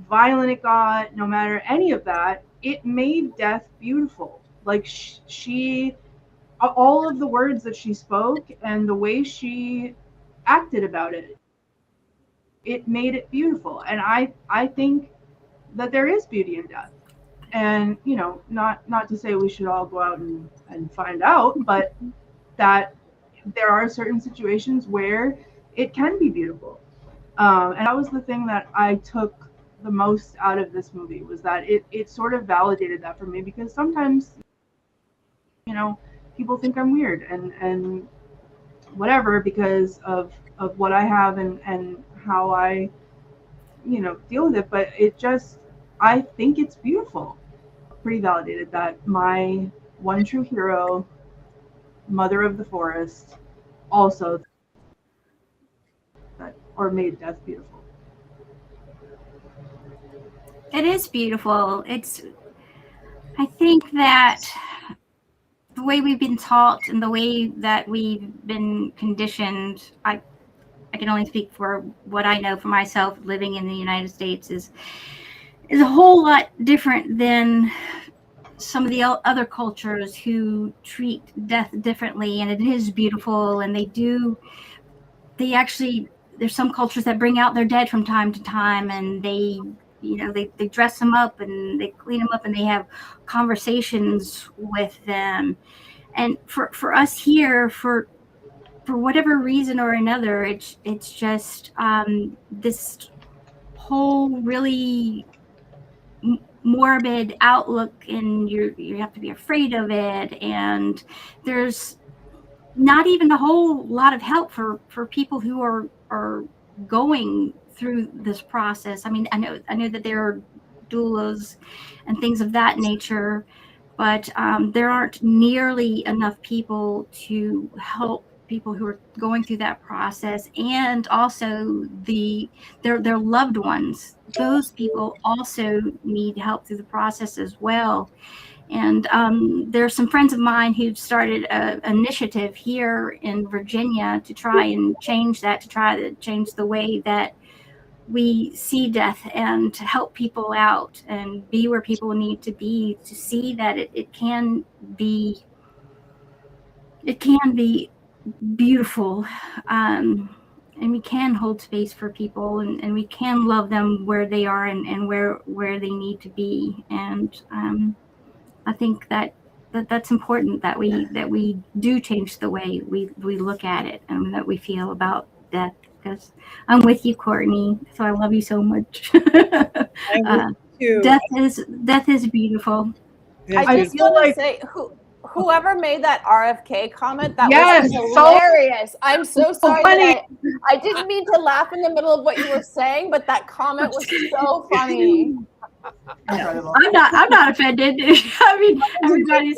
violent it got, no matter any of that, it made death beautiful. Like she all of the words that she spoke and the way she acted about it, it made it beautiful. And I think that there is beauty in death. And not to say we should all go out and find out, but that there are certain situations where it can be beautiful. And that was the thing that I took the most out of this movie, was that it sort of validated that for me, because sometimes people think I'm weird and whatever because of what I have and how I deal with it, but I think it's beautiful. Pretty validated that my one true hero, mother of the forest, also made death beautiful. It is beautiful. I think that the way we've been taught and the way that we've been conditioned, I can only speak for what I know for myself living in the United States, is a whole lot different than some of the other cultures who treat death differently. And it is beautiful. And there's some cultures that bring out their dead from time to time, and they dress them up and they clean them up and they have conversations with them. And for us here, for whatever reason or another, it's just this whole really morbid outlook, and you have to be afraid of it. And there's not even a whole lot of help for people who are going through this process. I mean, I know that there are doulas and things of that nature, but there aren't nearly enough people to help people who are going through that process, and also their loved ones. Those people also need help through the process as well. And there's some friends of mine who started an initiative here in Virginia to try and change that, to try to change the way that we see death and to help people out and be where people need to be, to see that it can be beautiful. And we can hold space for people, and we can love them where they are and where they need to be. And I think that's important, that we do change the way we look at it and that we feel about death. Because I'm with you, Courtney. So I love you so much. Death is beautiful. I just want to say, whoever made that RFK comment, that Yes, was hilarious. I'm so sorry that I didn't mean to laugh in the middle of what you were saying, but that comment was so funny. Incredible. I'm not offended. I mean, everybody's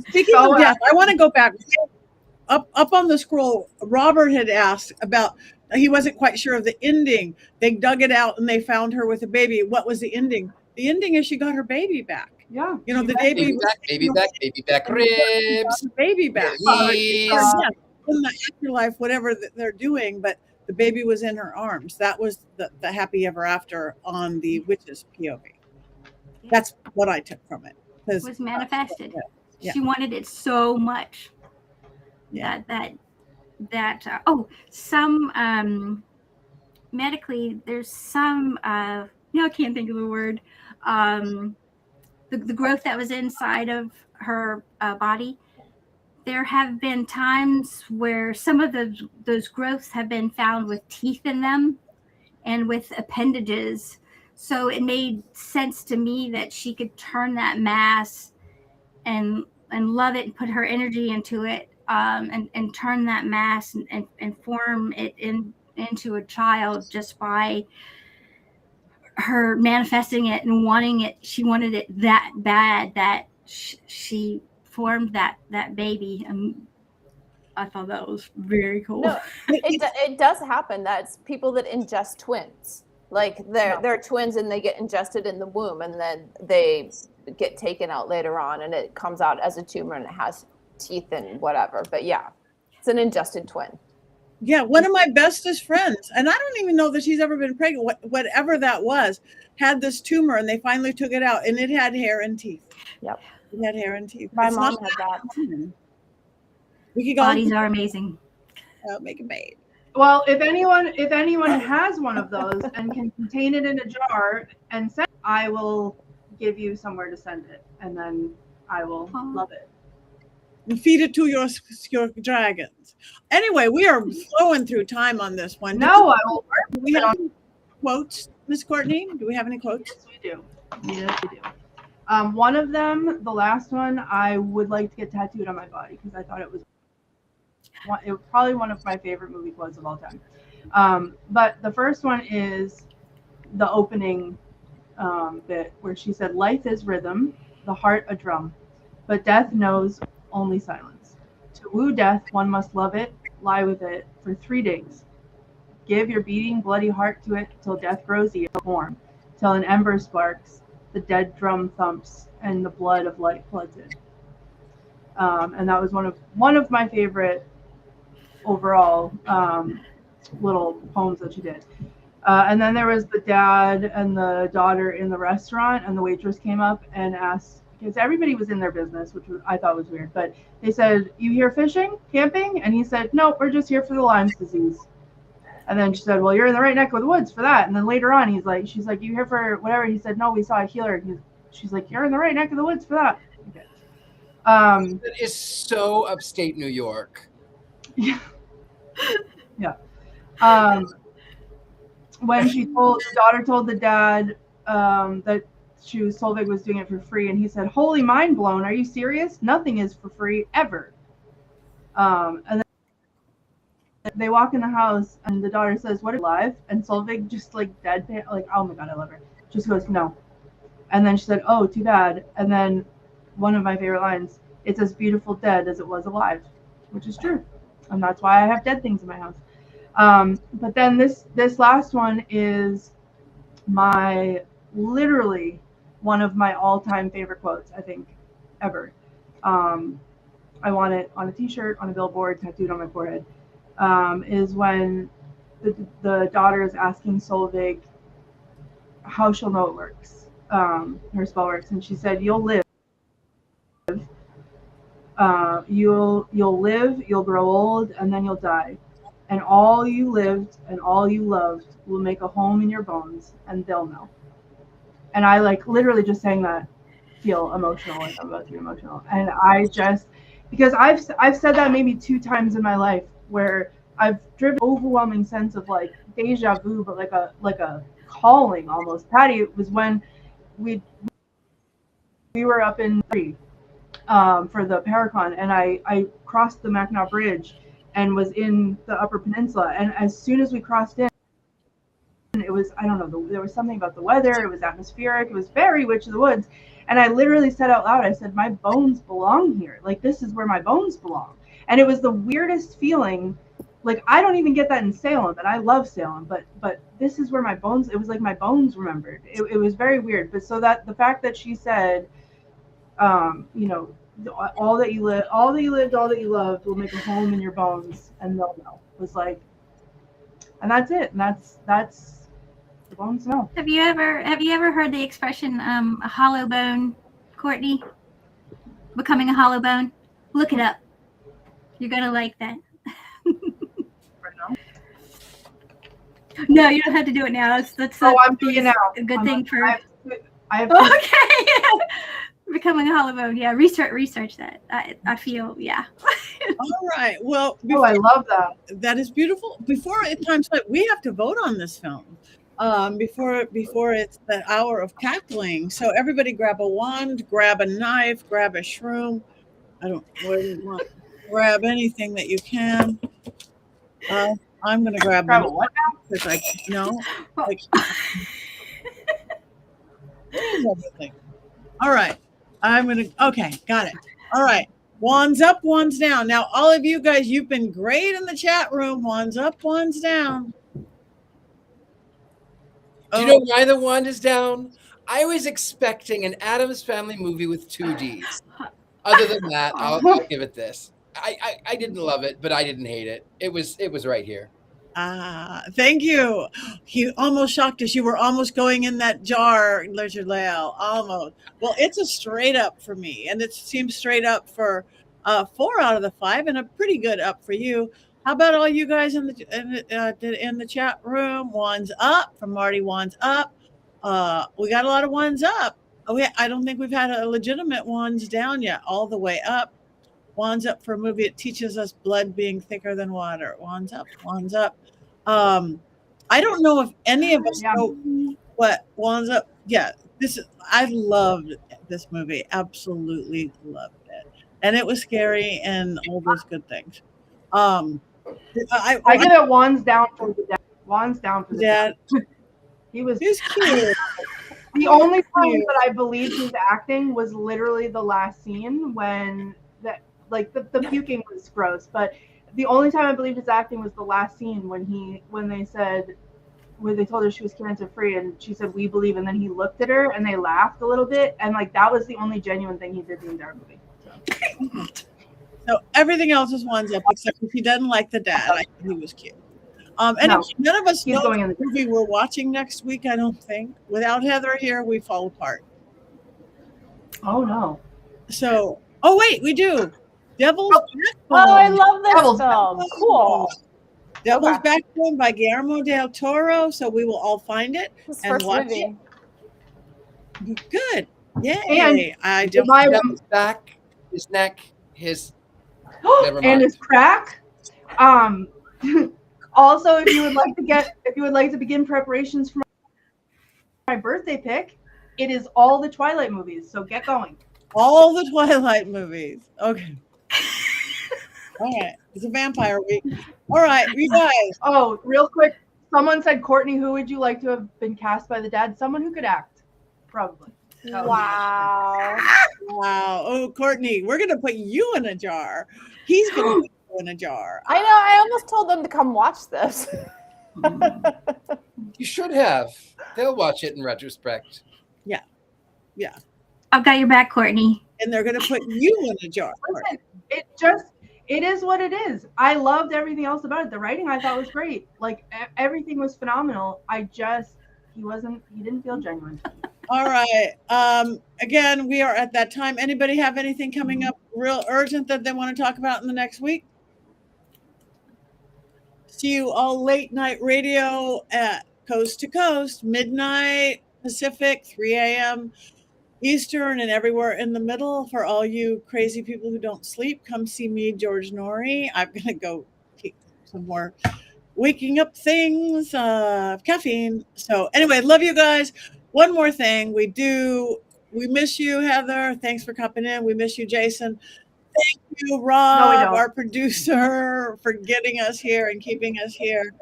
Speaking of death, I want to go back. Up on the scroll, Robert had asked about, he wasn't quite sure of the ending. They dug it out and they found her with a baby. What was the ending? The ending is she got her baby back. Yeah. You know, the baby back ribs. Baby back. Yes. In the afterlife, whatever they're doing, but the baby was in her arms. That was the happy ever after on the witch's POV. That's what I took from it. It was manifested. Yeah. She wanted it so much. Yeah. Some medically, there's some I can't think of the word. The growth that was inside of her body. There have been times where some of those growths have been found with teeth in them and with appendages. So it made sense to me that she could turn that mass and love it and put her energy into it, and turn that mass and form it into a child just by her manifesting it and wanting it. She wanted it that bad that she formed that baby. And I thought that was very cool. No, it does happen. That's people that ingest twins. Like they're twins and they get ingested in the womb and then they get taken out later on and it comes out as a tumor and it has teeth and whatever. But yeah, it's an ingested twin. Yeah, one of my bestest friends, and I don't even know that she's ever been pregnant, whatever that was, had this tumor and they finally took it out and it had hair and teeth. Yep. It had hair and teeth. My mom had that. We could go Bodies are amazing. Make a babe. Well, if anyone has one of those and can contain it in a jar and send, I will give you somewhere to send it, and then I will love it. And feed it to your dragons. Anyway, we are flowing through time on this one. No, I will. Do we have any quotes, Miss Courtney? Do we have any quotes? Yes, we do. Yes, we do. One of them, the last one, I would like to get tattooed on my body because I thought it was probably one of my favorite movie quotes of all time. But the first one is the opening bit where she said, "Life is rhythm, the heart a drum, but death knows only silence. To woo death, one must love it, lie with it for 3 days. Give your beating, bloody heart to it till death grows warm, till an ember sparks, the dead drum thumps, and the blood of life floods in." And that was one of my favorite overall little poems that she did. And then there was the dad and the daughter in the restaurant, and the waitress came up and asked, because everybody was in their business, which I thought was weird, but they said, "You here fishing, camping?" And he said, "No, we're just here for the Lyme's disease." And then she said, "Well, you're in the right neck of the woods for that." And then later on, she's like, "You here for whatever?" He said, "No, we saw a healer." She's like, "You're in the right neck of the woods for that." Okay. That is so upstate New York. Yeah. Yeah. When the daughter told the dad that Solveig was doing it for free, and he said, "Holy mind blown, are you serious? Nothing is for free ever." And then they walk in the house and the daughter says, "What, are you alive?" And Solveig just like deadpan, like, "Oh my God, I love her." Just goes, "No." And then she said, "Oh, too bad." And then one of my favorite lines, "It's as beautiful dead as it was alive," which is true. And that's why I have dead things in my house. But then this last one is my literally one of my all-time favorite quotes, I think, ever. I want it on a t-shirt, on a billboard, tattooed on my forehead, is when the daughter is asking Solveig how she'll know it works, her spell works, and she said, "You'll live. You'll live. You'll grow old, and then you'll die. And all you lived and all you loved will make a home in your bones, and they'll know." And I literally just saying that feel emotional, like I'm about to be emotional. And I just, because I've said that maybe 2 times in my life, where I've driven an overwhelming sense of deja vu, but like a calling almost. Patti, it was when we were up in for the Paracon, and I crossed the Mackinac Bridge and was in the Upper Peninsula, and as soon as we crossed in, it was, I don't know, there was something about the weather, it was atmospheric, it was very Witch of the Woods, and I literally said out loud, I said, "My bones belong here. This is where my bones belong." And it was the weirdest feeling. I don't even get that in Salem, and I love Salem, but this is where my bones, it was like my bones remembered. It was very weird. But so that the fact that she said, all that you lived, all that you loved will make a home in your bones, and they'll know, was and that's it. And that's the bones know. Have you ever heard the expression a hollow bone, Courtney? Becoming a hollow bone? Look it up. You're gonna like that. No, you don't have to do it now. I'm doing it now. A good thing for. I have Okay. Becoming a hollow bone. Yeah, research that. I feel, yeah. All right. Well, I love that. That is beautiful. Before time's up, we have to vote on this film. Before it's the hour of cackling. So everybody grab a wand, grab a knife, grab a shroom. Grab anything that you can. I'm gonna grab a what now? Everything. All right. Okay, got it. All right. Wands up, wands down. Now, all of you guys, you've been great in the chat room. Wands up, wands down. Do you know why the wand is down? I was expecting an Addams Family movie with 2 Ds. Other than that, I'll give it this. I didn't love it, but I didn't hate it. It was right here. Thank you. You almost shocked us. You were almost going in that jar, Richard-Lael. Almost. Well, it's a straight up for me, and it seems straight up for 4 out of the 5, and a pretty good up for you. How about all you guys in the chat room? Wands up from Marty. Wands up. We got a lot of wands up. I don't think we've had a legitimate wands down yet. All the way up. Wands up for a movie. It teaches us blood being thicker than water. Wands up. Wands up. I don't know if any of us know what wands up. Yeah, I loved this movie. Absolutely loved it, and it was scary and all those good things. I give it wands down for the dad. Wands down for the dad. He was cute. The only time that I believed his acting was literally the last scene when the puking was gross, but the only time I believed his acting was the last scene when they told her she was cancer free, and she said, "We believe," and then he looked at her and they laughed a little bit, and that was the only genuine thing he did the entire movie. So everything else is wands up, except if he doesn't like the dad. I think he was cute. Anyway, none of us know the movie we're watching next week, I don't think. Without Heather here, we fall apart. Oh no. So wait, we do. Devil's Backbone. Oh, I love this film. Cool. Devil's Backbone by Guillermo del Toro. So we will all find it and watch it. Good. Yay. And his back, his neck, his and his crack. Also, if you would like to begin preparations for my birthday pick, it is all the Twilight movies. So get going. All the Twilight movies. Okay. All right. It's a vampire week. All right, you guys. Oh, real quick. Someone said, Courtney, who would you like to have been cast by the dad? Someone who could act. Probably. Wow. Wow. Oh, Courtney, we're going to put you in a jar. He's going to put you in a jar. I know. I almost told them to come watch this. You should have. They'll watch it in retrospect. Yeah. I've got your back, Courtney. And they're going to put you in a jar. Listen, it is what it is. I loved everything else about it. The writing I thought was great. Like everything was phenomenal. He didn't feel genuine. All right. Again, we are at that time. Anybody have anything coming up real urgent that they want to talk about in the next week? See you all late night radio at Coast to Coast, midnight Pacific, 3 a.m. Eastern, and everywhere in the middle. For all you crazy people who don't sleep, come see me, George Norrie. I'm going to go take some more waking up things, caffeine. So anyway, love you guys. One more thing. We miss you, Heather. Thanks for coming in. We miss you, Jason. Thank you, Rob, our producer, for getting us here and keeping us here.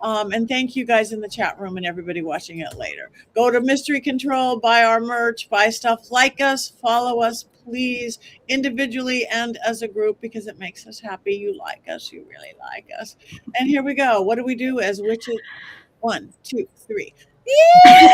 And thank you guys in the chat room and everybody watching it later. Go to Mystery Control, buy our merch, buy stuff, like us, follow us, please, individually and as a group, because it makes us happy. You like us. You really like us. And here we go. What do we do as witches? 1, 2, 3. Yeah!